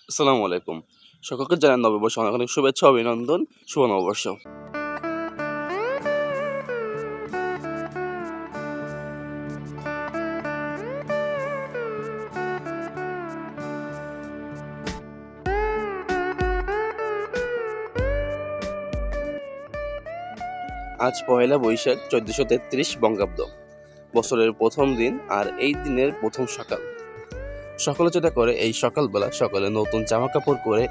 আসসালামু আলাইকুম। সকলকে জানাই নববর্ষ অনেক অনেক শুভেচ্ছা ও অভিনন্দন। শুভ নববর্ষ। আজ পহেলা বৈশাখ 1433 বঙ্গাব্দ। বছরের প্রথম দিন আর এই দিনের প্রথম সকাল। সকালে যেটা করে এই সকালবেলা সকালে নতুন জামা কাপড় পরে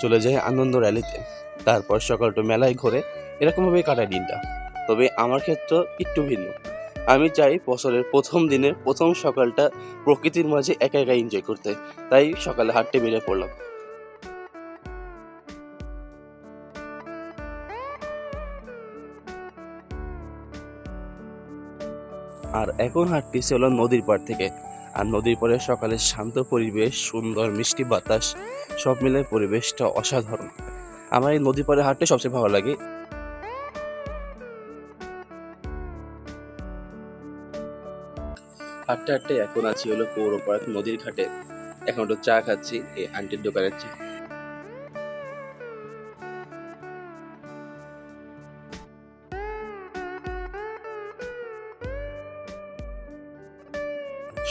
চলে যায় আনন্দ র্যালিতে। তারপর সকালটা মেলায় ঘোরে, এরকমভাবেই কাটায় দিনটা। তবে আমার ক্ষেত্রে একটু ভিন্ন। আমি চাই বছরের প্রথম দিনের প্রথম সকালটা প্রকৃতির মাঝে একা একা এনজয় করতে। তাই সকালে হাঁটতে বেরিয়ে পড়লাম। আর এখন হাঁটতেছি হলো নদীর পাড় থেকে। আর নদীর পাড়ে সকালের শান্ত পরিবেশ, সুন্দর মিষ্টি বাতাস, সব মিলে পরিবেশটা অসাধারণ। আমার এই নদীর পাড়ে হাঁটতে সবচেয়ে ভালো লাগে। হাঁটতে হাঁটতে এখন আছি হলো পৌর পার্ক নদীর ঘাটে। এখন একটু চা খাচ্ছি এই আন্টির দোকানের চা।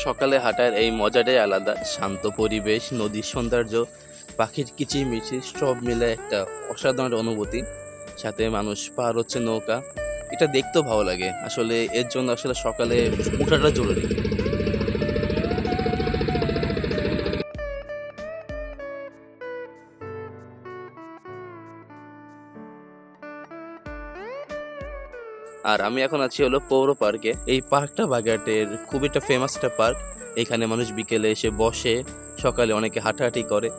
সকালে হাঁটার এই মজাটাই আলাদা। শান্ত পরিবেশ, নদীর সৌন্দর্য, পাখির কিচিরমিচির সব মিলে একটা অসাধারণ অনুভূতি। সাথে মানুষ পার হচ্ছে নৌকা, এটা দেখতেও ভালো লাগে। আসলে এর জন্য আসলে সকালে উঠাটা জরুরি। আর আমি এখন আছি হলো পৌর পার্কে। এই পার্কটা বাগেরহাটের খুব একটা ফেমাস একটা পার্ক। এখানে মানুষ বিকেলে এসে বসে, সকালে অনেকে হাঁটাহাঁটি করে,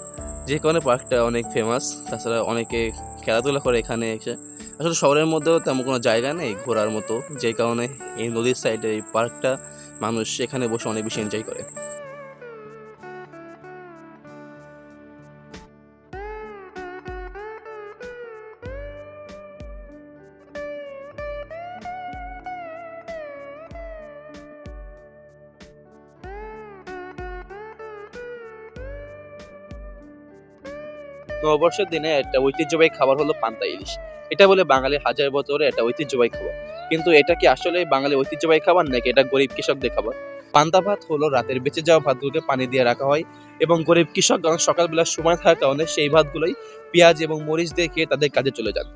যে কারণে পার্কটা অনেক ফেমাস। তাছাড়া অনেকে খেলাধুলা করে এখানে এসে। আসলে শহরের মধ্যেও তেমন কোনো জায়গা নেই ঘোরার মতো, যে কারণে এই নদীর সাইডে এই পার্কটা মানুষ এখানে বসে অনেক বেশি এনজয় করে। নববর্ষের দিনে একটা ঐতিহ্যবাহী খাবার হলো পান্তা ইলিশ। এটা বলে বাঙালির হাজার বছরে একটা ঐতিহ্যবাহী খাবার। কিন্তু এটা কি আসলে বাঙালির ঐতিহ্যবাহী খাবার নাকি এটা গরিব কৃষকদের খাবার? পান্তা ভাত হলো রাতের বেঁচে যাওয়া ভাতগুলোকে পানি দিয়ে রাখা হয় এবং গরিব কৃষকগণ সকালবেলা সময় থাকার কারণে সেই ভাতগুলোই পেঁয়াজ এবং মরিচ দিয়ে খেয়ে তাদের কাজে চলে যান।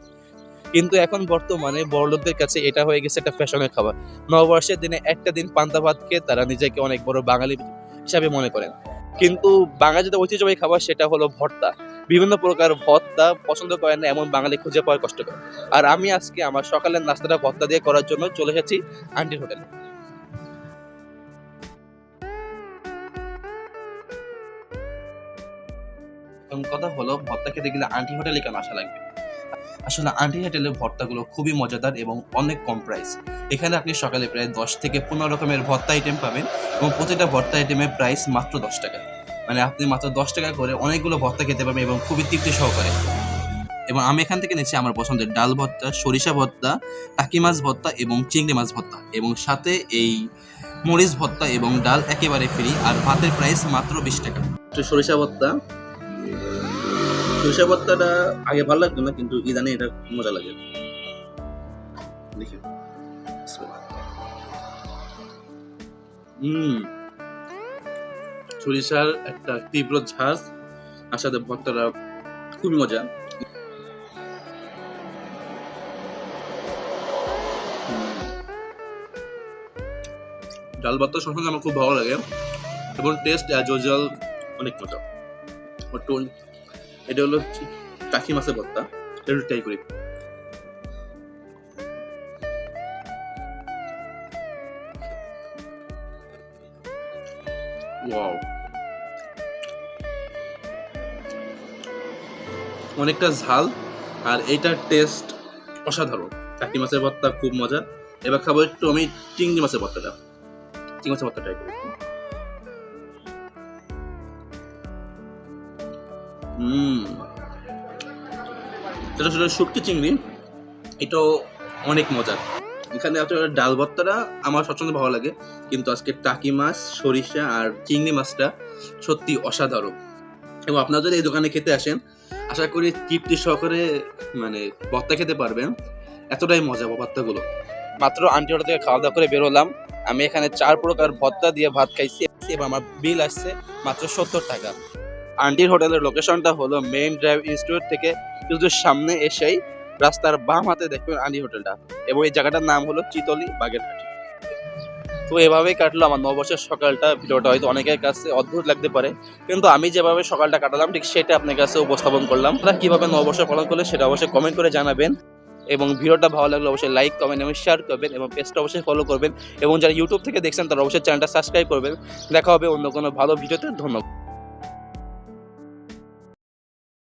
কিন্তু এখন বর্তমানে বড়লোকদের কাছে এটা হয়ে গেছে একটা ফ্যাশনের খাবার। নববর্ষের দিনে একটা দিন পান্তা ভাত খেয়ে তারা নিজেকে অনেক বড় বাঙালি হিসাবে মনে করেন। কিন্তু বাঙালি যেটা ঐতিহ্যবাহী খাবার সেটা হলো ভর্তা। বিভিন্ন প্রকার ভর্তা পছন্দ করেন না এমন বাঙালি খুঁজে পাওয়া কষ্টকর। আর আমি আজকে আমার সকালের নাস্তাটা ভর্তা দিয়ে করার জন্য চলে এসেছি আন্টির হোটেলে। এখন কথা হলো ভর্তা খেতে গেলে আন্টি হোটেলে কেন আসা লাগবে? আসলে আন্টি হোটেলের ভর্তাগুলো খুবই মজাদার এবং অনেক কম প্রাইস। এখানে আপনি সকালে প্রায় 10 থেকে 15 রকমের ভর্তা আইটেম পাবেন এবং প্রতিটা ভর্তা আইটেমের প্রাইস মাত্র 10 টাকা। মানে আপনি মাত্র 10 টাকা করে অনেকগুলো ভর্তা খেতে পারবেন এবং খুবই তৃপ্তি সহকারে। এবং আমি এখান থেকে নিচ্ছি আমার পছন্দের ডাল ভর্তা, সরিষা ভর্তা, টাকি মাছ ভর্তা এবং চিংড়ি মাছ ভর্তা, এবং সাথে এই মরিচ ভর্তা এবং ডাল একেবারে ফ্রি। আর ভাতের প্রাইস মাত্র 20 টাকা। তো সরিষা ভর্তা, সরিষা ভর্তাটা আগে ভালো লাগতো না, কিন্তু ইদানিং এটা মজা লাগে। দেখি। হুম, সরিষার একটা তীব্র ঝাঁজ আর সাথে ভর্তাটা খুবই মজা। ডাল ভর্তা সবসময় আমার খুব ভালো লাগে এবং টেস্ট অ্যাজ ইউজুয়াল অনেক মজা। একটু এটা হলো টাকি মাছের ভর্তা, একটু ট্রাই করি। ওয়াও, অনেকটা ঝাল আর এইটার টেস্ট অসাধারণ। টাকি মাছের ভর্তা খুব মজা। এবার খাবো একটু আমি চিংড়ি মাছের ভর্তাটা। চিংড়ি মাছের ভর্তা ট্রাই করি। হুম, এটা আসলে শুটকি চিংড়ি, এটাও অনেক মজার। এখানে আপনার ডাল ভর্তাটা আমার সবসময় ভালো লাগে, কিন্তু আজকে টাকি মাছ, সরিষা আর চিংড়ি মাছটা সত্যি অসাধারণ। এবং আপনারা যদি এই দোকানে খেতে আসেন, আশা করি তৃপ্তি সহকারে মানে ভর্তা খেতে পারবেন, এতটাই মজা ভর্তাগুলো। মাত্র আন্টি হোটেল থেকে খাওয়া দাওয়া করে বেরোলাম, আমি এখানে 4 প্রকার ভর্তা দিয়ে ভাত খাইছি এবং আমার বিল আসছে মাত্র 70 টাকা। আন্টির হোটেলের লোকেশনটা হলো মেইন ড্রাইভ ইনস্টিটিউট থেকে কিছু সামনে এসেই রাস্তার বাম হাতে দেখবেন আন্টি হোটেলটা, এবং এই জায়গাটার নাম হলো চিতলি বাগেরহাট। তো এভাবেই কাটলো আমার নববর্ষের সকালটা। ভিডিওটা হয়তো অনেকের কাছে অদ্ভুত লাগতে পারে, কিন্তু আমি যেভাবে সকালটা কাটালাম ঠিক সেটা আপনার কাছে উপস্থাপন করলাম। আপনারা কীভাবে নববর্ষ পালন করলেন সেটা অবশ্যই কমেন্ট করে জানাবেন, এবং ভিডিওটা ভালো লাগলে অবশ্যই লাইক কমেন্ট এবং শেয়ার করবেন, এবং পেজটা অবশ্যই ফলো করবেন, এবং যারা ইউটিউব থেকে দেখছেন তারা অবশ্যই চ্যানেলটা সাবস্ক্রাইব করবেন। দেখা হবে অন্য কোনো ভালো ভিডিওতে। ধন্যবাদ।